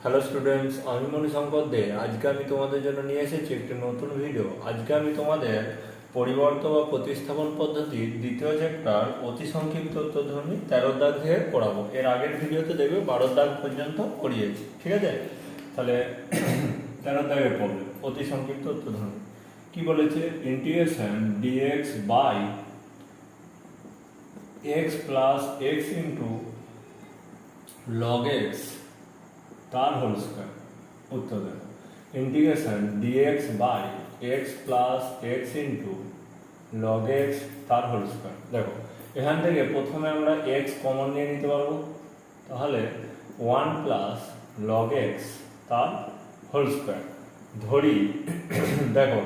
Hello students, আমি মণিশঙ্কর দে। আজকে আমি তোমাদের জন্য নিয়ে এসেছি একটি নতুন ভিডিও। আজকে আমি তোমাদের পরিবর্তন বা প্রতিস্থাপন পদ্ধতির দ্বিতীয় চ্যাপ্টার অতি সংক্ষিপ্ত তথ্যধ্বনি 13 দাগ থেকে পড়াবো। এর আগের ভিডিওতে দেখবে 12 দাগ পর্যন্ত পড়িয়েছি, ঠিক আছে? তাহলে 13 দাগের প্রবলেম, অতি সংক্ষিপ্ত তথ্যধ্বনি কি বলেছে? Integration dx by x plus x into log x তার হোল স্কয়ার। উত্তর দেখো, integration dx by x plus x into log x তার হোল স্কয়ার। দেখো, এখান থেকে প্রথমে আমরা এক্স কমন নিয়ে নিতে পারবো, তাহলে 1 প্লাস লগ এক্স তার হোল স্কয়ার ধরি। দেখো,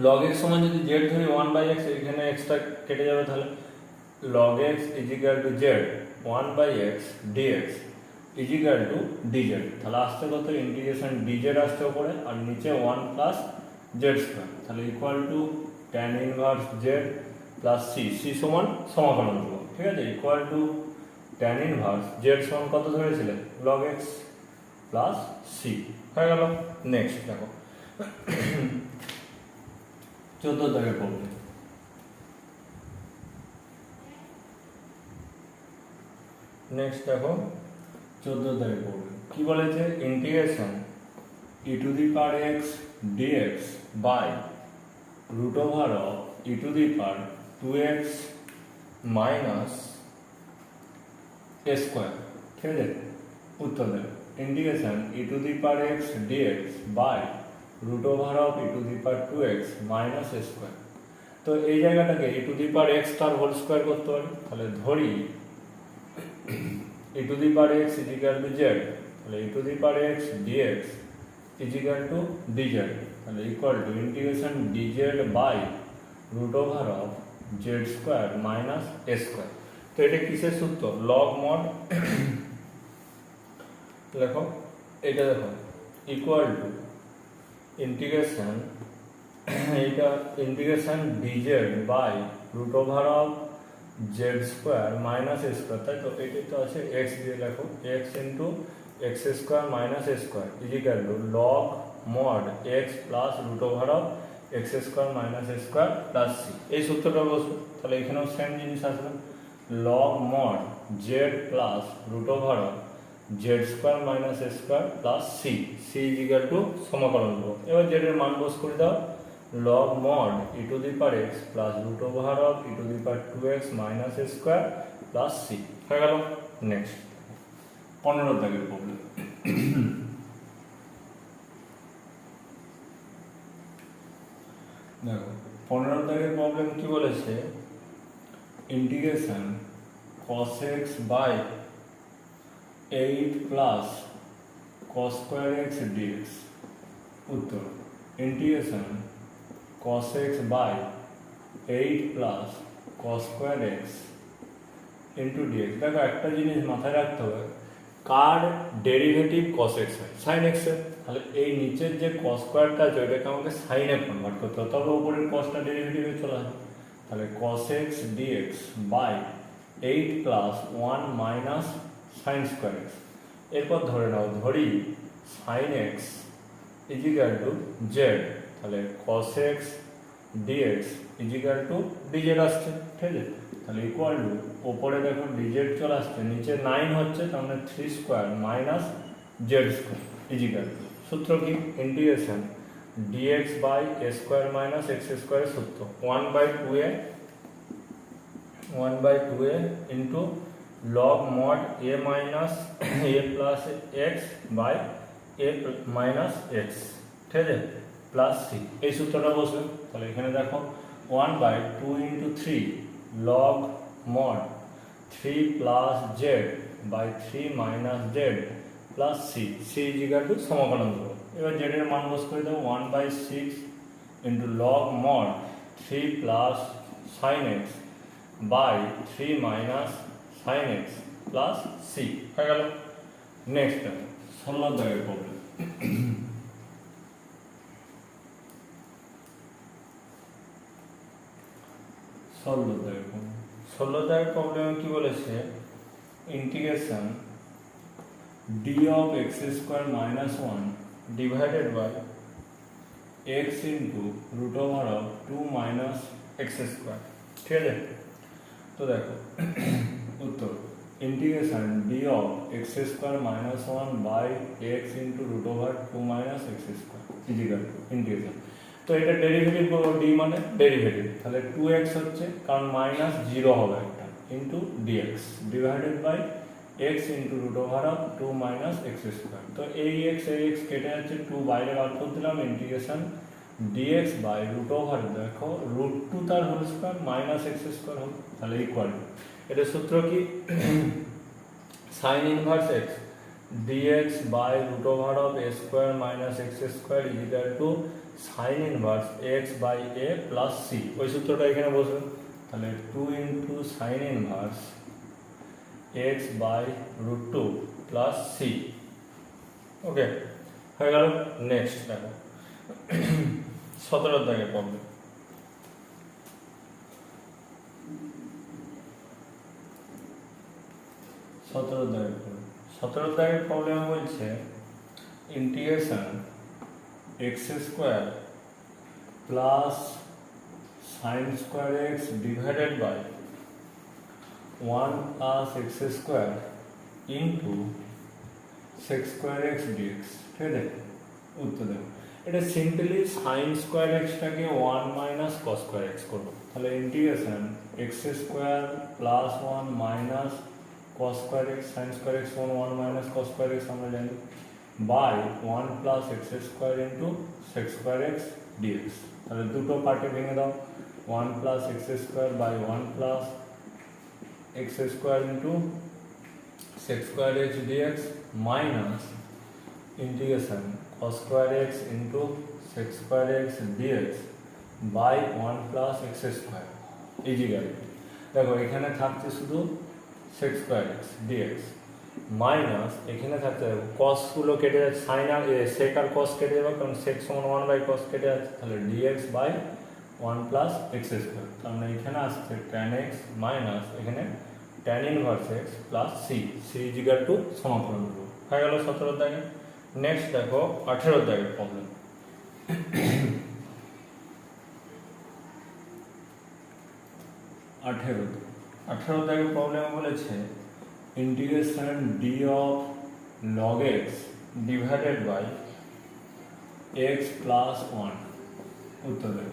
লগ এক্স সমান যদি জেড ধরি 1 বাই এক্স, এখানে এক্সটা কেটে যাবে, তাহলে log x is equal to z 1 by x dx is equal to dz। তাহলে আসছে কত? ইন্টিগ্রেশন dz আসছে উপরে, আর নিচে 1 প্লাস জেড স্কোয়ার, তাহলে equal to tan inverse z plus c. C সমান সমাকলন করব, ঠিক আছে? Equal to tan inverse z সমান কত ধরেছিলে? log x প্লাস সি হয়ে গেল। নেক্সট দেখো, 14 দাগে প্রবলেম। নেক্সট দেখো, 14 দাগে প্রবলেম কি বলেছে? Integration e to the power x dx by root over of e to the power 2x minus a square, ঠিক আছে? উত্তর দেবে, integration e to the power x dx by root over of e to the power 2x minus a square. তো এই জায়গাটাকে e to the power x তার whole square করতে পারি, তাহলে ধরি e to the power x is equal to z, তাহলে e to the power x dx is equal to dz, তাহলে equal to integration dz by root over of z square minus a square। তো এটা কিসের সূত্র? log mod দেখো, এটা দেখো equal to integration এটা integration dz by root over of z square minus a square, তাই তো? এটি তো আছে এক্স দিয়ে লেখো, x into x square minus a square is equal to log mod x plus root over of x square minus a square plus c. এই সূত্রটা বসবে, তাহলে এখানেও সেম জিনিস আসবে, log mod z plus root over of z square minus a square plus c. C is equal to সমাকলন করো, এবার জেড এর মান বস করে দাও, log mod e to the power x plus root over of e to the power 2x minus a square plus c হয়ে গেল। Next 15 দাগের প্রবলেম। দেখো, 15 দাগের প্রবলেম কি বলেছে? Integration cos x by 8 plus cos square x dx। উত্তর, integration cos x by 8 plus cos square x into dx। দেখো, একটা জিনিস মাথায় রাখতে হবে, কার ডেরিভেটিভ cos x হয়? sin x এর। তাহলে এই নিচের যে cos স্কয়ারটা আছে ওটাকে আমাকে sin এ কনভার্ট করতে হবে, তবে উপরের cosটা ডেরিভেটিভে চলে আসবে। তাহলে cos x dx by 8 plus 1 minus sin square x। এরপর ধরে নাও, ধরি sin x is equal to z, তাহলে cos x dx is equal to dz আসছে, ঠিক আছে? তাহলে ইকুয়াল টু ওপরে দেখো dz চলে আসছে, নিচে 9 হচ্ছে, তার মানে 3 square minus z square is equal to, সূত্র কি? Integration dx by a square minus x স্কয়ারের সূত্র 1/2a into log mod a minus a plus x by a minus x, ঠিক আছে? Plus c. এই সূত্রটা বসবে, তাহলে এখানে দেখো 1/2 into 3 log mod 3 plus z by 3 minus z plus c. C is equal to সমাকলন করো, এবার জেড এর মান বস করে দাও, 1/6 into log mod 3 plus sine x by 3 minus sine x plus c হয়ে গেল। নেক্সট 16 দাগের প্রবলেম। ষোলো দাগের প্রবলেম কি বলেছে? Integration d of x square minus 1 divided by x into root over of 2 minus x square। ঠিক আছে, তো দেখো উত্তর integration d of x square minus 1 by x into root over 2 minus x square is equal to integration. তো এটা derivative করবো, d মানে derivative, তাহলে 2x হচ্ছে কারণ মাইনাস 0 হবে একটা into dx divided by x into root over of 2 minus x square. তো এই x কেটে যাচ্ছে, 2 বাইরে বার করে দিলাম, integration dx by root over দেখো রুট 2 তার whole square minus x square হবে, তাহলে ইকুয়াল টু এটা সূত্র কি sine inverse x dx by root over of a square minus x square equal to sine inverse x by a plus c। ওই সূত্রটা এখানে বসবে, তাহলে 2 into sine inverse x by root 2 plus c। Okay, হয়ে গেল। Next দেখো 17 দাগের problem. 17 দাগের প্রবলেম বলছে integration x square plus sine square x divided by 1 plus x square into sec square x dx। ঠিক আছে, উত্তর দেবো। এটা সিম্পলি সাইন স্কোয়ার এক্সটাকে 1 মাইনাস কস স্কোয়ার এক্স করবো, তাহলে integration x square plus 1 minus cos square x sine square x 1 minus cos square x আমরা জানি by 1 plus x square into sec square x dx. তাহলে দুটো পার্টে ভেঙে দাও, 1 plus x square by 1 plus x square into sec square x dx minus integration cos square x into sec square x dx by 1 plus x square is equal. দেখো এখানে থাকছে শুধু sec square x dx minus এখানে থাকছে cos গুলো কেটে যাচ্ছে, sin আর sec আর cos কেটে যাবে কারণ sec সমান 1 বাই cos কেটে যাচ্ছে, তাহলে dx by 1 plus x square. তাহলে এখানে আসছে tan x মাইনাস এখানে tan inverse x plus c is equal to সমাকলন করব। হয়ে গেল 17 দাগে। নেক্সট দেখো 18 দাগের প্রবলেম। 18 দাগের প্রবলেম বলেছে integration d of log x divided by x plus 1। উত্তর দেব।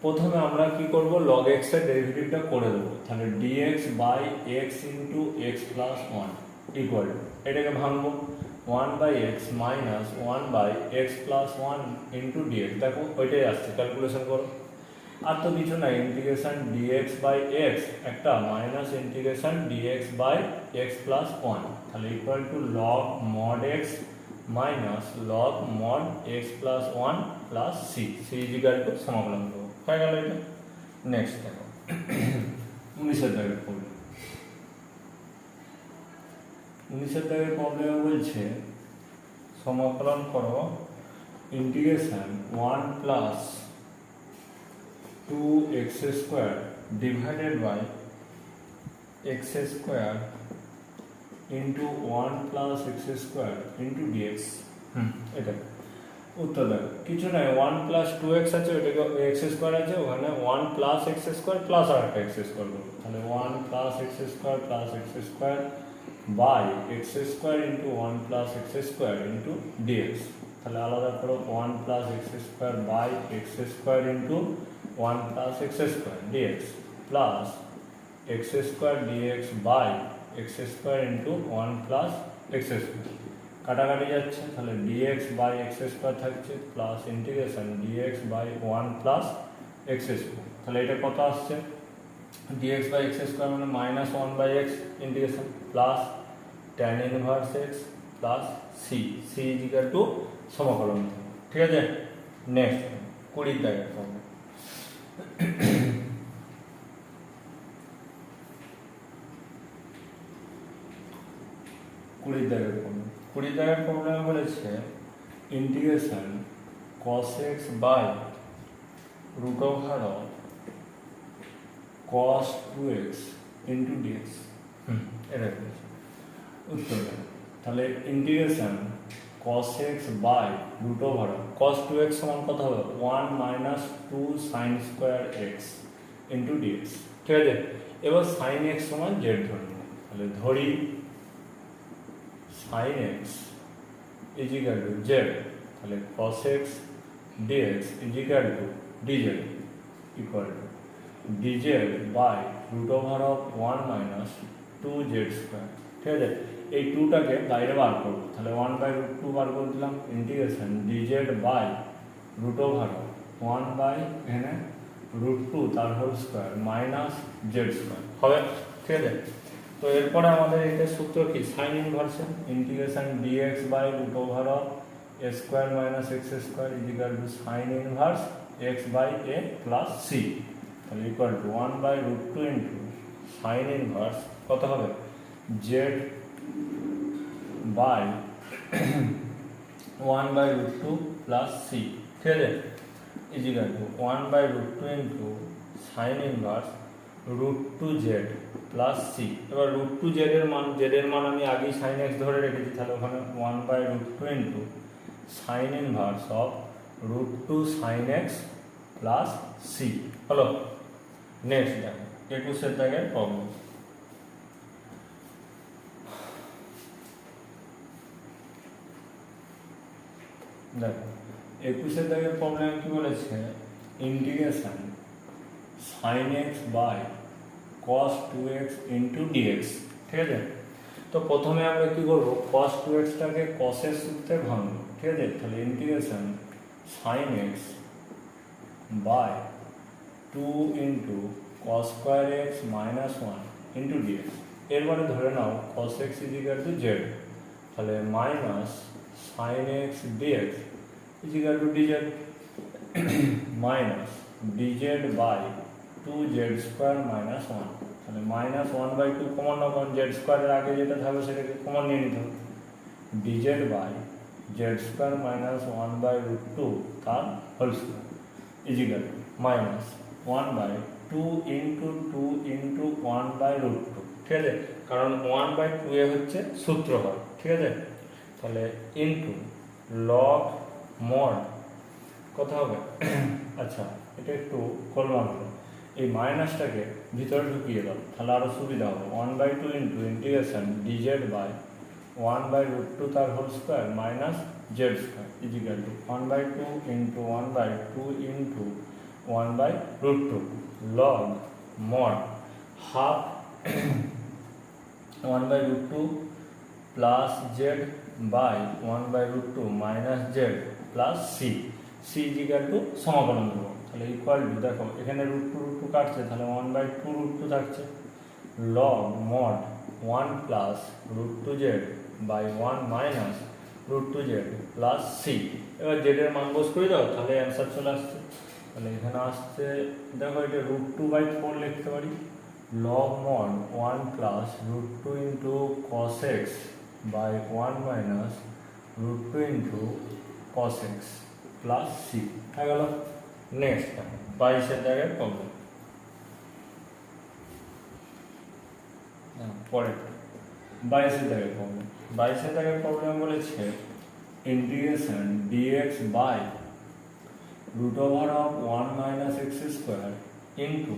প্রথমে আমরা কি করব, log x এর ডেরিভেটিভটা করে দেবো, তাহলে dx by x into x plus 1 equal to এটাকে ভাঙবো 1 by x minus 1 by x plus 1 into dx. দেখো ওইটাই আসছে, ক্যালকুলেশন করো। আর তো কিছু না, ইন্টিগ্রেশন ডিএক্স বাই এক্স একটা minus integration dx by x plus 1, তাহলে equal to log mod x minus log mod x plus 1 plus c is equal to সমাকলন করবো। হয়ে গেল এটা। নেক্সট দেখো 19 দাগের প্রবলেম। 19 দাগের প্রবলেম বলছে সমাকলন করো integration 1 plus 2x square divided by x square into 1 plus x square into dx. এটা উত্তর দেখো কিছু নাই, 1 প্লাস 2x আছে ওইটাকে x স্কোয়ার আছে, ওখানে 1 প্লাস x স্কোয়ার প্লাস আর একটা x স্কোয়ার করবো, তাহলে 1 plus x square plus x square by x square into 1 plus x square into dx. তাহলে আলাদা করো 1 plus x square by x square into 1 plus x square dx plus x square dx by x square into 1 plus x square. কাটাকাটি যাচ্ছে, তাহলে dx by x square থাকছে plus integration dx by 1 plus x square. তাহলে এটা কত আসছে, dx by x square মানে minus 1 by x integration plus tan inverse x plus c is equal to সমাকলন। ঠিক আছে, নেক্সট 20 দাগের প্রবলেম। 20 দাগের প্রবলেম বলেছে integration cos x by root over of cos 2x into dx। এটা উত্তর তাহলে integration cos x by root over cos 2x সমান কত হবে 1 minus 2 sine square x into dx. ঠিক আছে, এবার সাইন এক্স সমান জেড ধরি, তাহলে ধরি sine x is equal to z, তাহলে cos x dx is equal to dz equal to dz by root over of 1 minus 2 z square. ঠিক আছে, এই 2টাকে বাইরে বার করবো, তাহলে 1 বাই রুট 2 বার করে দিলাম, integration dz by root over of 1 by এখানে রুট 2 তার whole square minus z square হবে। ঠিক আছে, তো এরপরে আমাদের এটা সূত্র কি sine inversion, integration dx by root over of a square minus x square is equal to sine inverse x by a plus c, তাহলে equal to 1 by root 2 into sine inverse কত হবে z by 1 by root 2 plus c. ঠিক আছে, is equal to 1 by root 2 into sine inverse root 2 z plus c. এবার root 2 জেডের মান আমি আগেই সাইন এক্স ধরে রেখেছি, তাহলে ওখানে 1 by root 2 into sine inverse of root 2 sine x plus c হলো। নেক্সট দেখো 21 দাগের প্রবলেম। দেখো 21 দাগের প্রবলেম কি বলেছে, integration sine x by cos 2x into dx. ঠিক আছে, তো প্রথমে আমরা কি করবো cos 2x টাকে cos এর সূত্রে ভাঙবো। ঠিক আছে, তাহলে integration sine x by 2 into cos square x minus 1 into dx. এরপরে ধরে নাও cos x is equal to z, তাহলে minus sine x dx is equal to dz minus dz by 2 z square minus 1, তাহলে minus 1 by 2 common না, কারণ Z স্কোয়ারের আগে যেটা থাকবে সেটাকে কমন নিয়ে নিতে হবে, dz by z square minus 1 by root 2 তার whole square is equal to minus 1 by 2 into 2 into 1 by root 2। ঠিক আছে, কারণ 1 বাই 2 এ হচ্ছে সূত্র হয়। ঠিক আছে, তাহলে ইন্টু লগ মড কত হবে আচ্ছা এটা একটু কলমান হলো, এই মাইনাসটাকে ভিতরে ঢুকিয়ে দাও, তাহলে আরও সুবিধা হবে। 1 by 2 into integration dz by 1 by root 2 তার whole square minus z square is equal to 1 by 2 into 1 by 2 into 1 by root 2 log mod half 1 by root 2 plus z by 1 by root 2 minus z plus c, c is equal to সমাকলন করবো, তাহলে equal two দেখো এখানে root 2 কাটছে, তাহলে 1 by 2 root 2 থাকছে log mod 1 plus root 2 z by 1 minus root 2 z plus c. এবার জেডের মান বস করে দাও, তাহলে অ্যান্সার চলে আসছে। তাহলে এখানে আসছে দেখো এটা রুট 2 বাই 4 লিখতে পারি, log mod 1 plus root 2 into cos x by 1 minus root 2 into cos x plus c হয়ে গেল। নেক্সট 22 জায়গায় প্রবলেম, পরে 22 জায়গায় প্রবলেম। 22 জায়গায় প্রবলেম বলেছে integration dx by root over of 1 minus x square into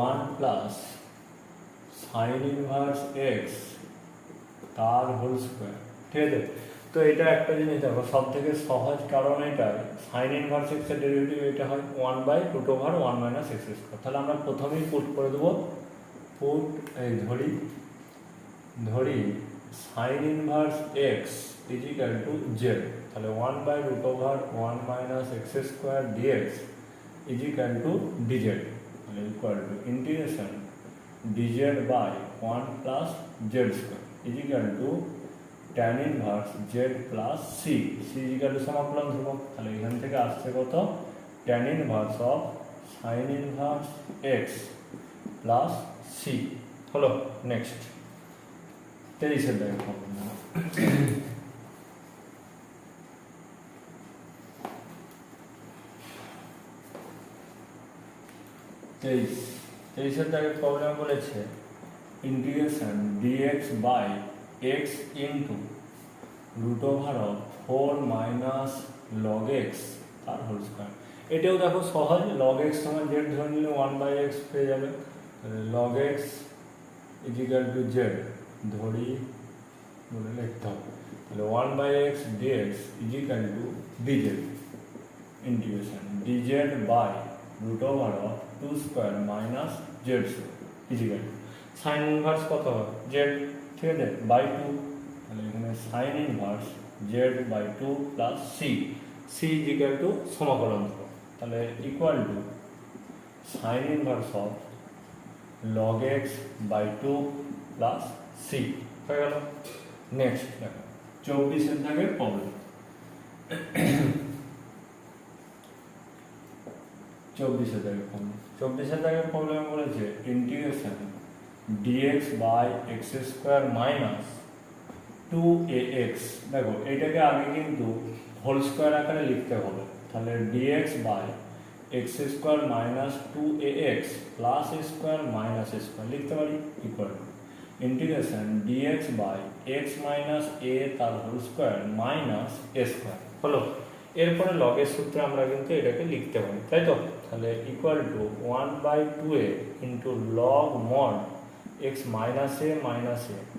1 plus sine inverse x তার whole square. ঠিক আছে, তো এটা একটা জিনিস দেখো সব থেকে সহজ, কারণ এটা সাইন ইনভার্স এক্সের ডেরিভেটিভ এটা হয় 1 by root over 1 minus x square. তাহলে আমরা প্রথমেই পুট করে দেবো, পুট এই ধরি sine inverse x is equal to z, তাহলে 1 by root over 1 minus x square dx is equal to dz, তাহলে equal to integration dz by 1 plus z square is equal to tan inverse z plus c, c is equal to সমাকলন ধ্রুবক, তাহলে এখান থেকে আসছে কত tan inverse of sine inverse x plus c হলো। Next 23 দেখো 23 দাগের প্রবলেম বলেছে integration dx by x into root over of 4 minus log x তার হোল স্কোয়ার। এটাও দেখো সহজ, লগ এক্স সমান জেড ধরে নিলে 1/x পেয়ে যাবে। Log x is equal to z ধরি বলে লিখতে হবে। তাহলে 1/x dx is equal to dz integration dz by root over of 2 square minus z square is equal to sine inverse কত হবে জেড, ঠিক আছে, বাই 2। তাহলে এখানে sine inverse z by 2 plus c, c is equal to সমাকলন করো, তাহলে equal to sine inverse of log x by 2 plus c হয়ে গেল। নেক্সট দেখো 24 দাগের প্রবলেম। 24 দাগের প্রবলেম বলেছে integration dx by x square minus 2ax। দেখো এটাকে আগে কিন্তু হোল স্কোয়ার আকারে লিখতে হবে, তাহলে dx by x square minus 2ax plus square minus square লিখতে পারি equal to integration dx by x minus a তার whole square minus a square হলো। এরপরে লগের সূত্রে আমরা কিন্তু এটাকে লিখতে পারি, তাই তো। তাহলে equal to 1/2a into log mod x minus a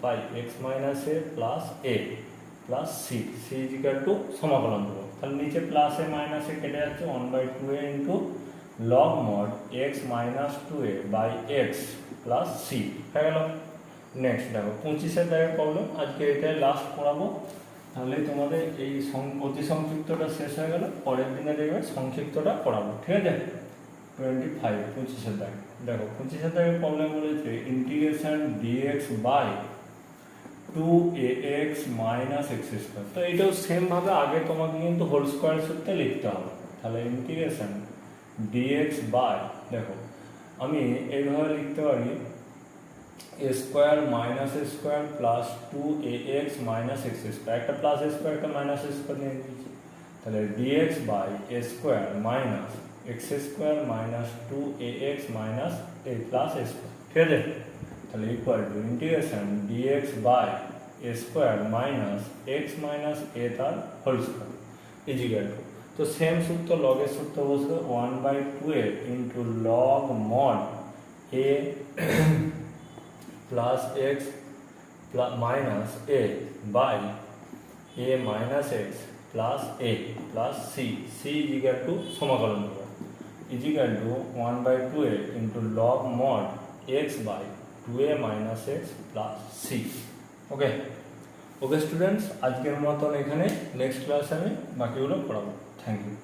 by x minus a plus a plus c, c is equal to সমাকলন দেবো। তাহলে নিচে প্লাস এ মাইনাস এ কেটে যাচ্ছে 1/2a into log mod x minus 2a by x plus c হয়ে গেল। Next দেখো 25 দাগের প্রবলেম, আজকে এটাই লাস্ট পড়াবো। তাহলে তোমাদের এই অতি সংক্ষিপ্তটা শেষ হয়ে গেল, পরের দিনে দেখবে সংক্ষিপ্তটা পড়াবো, ঠিক আছে। 25 দাগ দেখো 25 দাগের প্রবলেম বলেছে integration dx by 2ax minus x square. তো এটাও সেম ভাবে আগে তোমাকে কিন্তু হোল স্কোয়ার সূত্রে লিখতে হবে। তাহলে ইন্টিগ্রেশন ডিএক্স বাই, দেখো আমি এইভাবে লিখতে পারি a square minus a square plus 2ax minus x square, একটা প্লাস এ স্কোয়ার একটা মাইনাস স্কোয়ার নিয়ে নিয়েছি। তাহলে dx by a square minus x square minus 2ax minus a plus a square, ঠিক আছে। তাহলে equal to integration dx by a square minus x minus a তার whole square is equal to, তো same সূত্র লগের সূত্র বসবে 1/2a into log mod a plus x minus a by a minus x plus a plus c, c is equal to সমাকলন করো is equal to 1/2a into log mod x by 2a minus x plus c. Okay okay students, আজকের মতন এখানে, next ক্লাসে আমি বাকিগুলো পড়াবো। Thank you.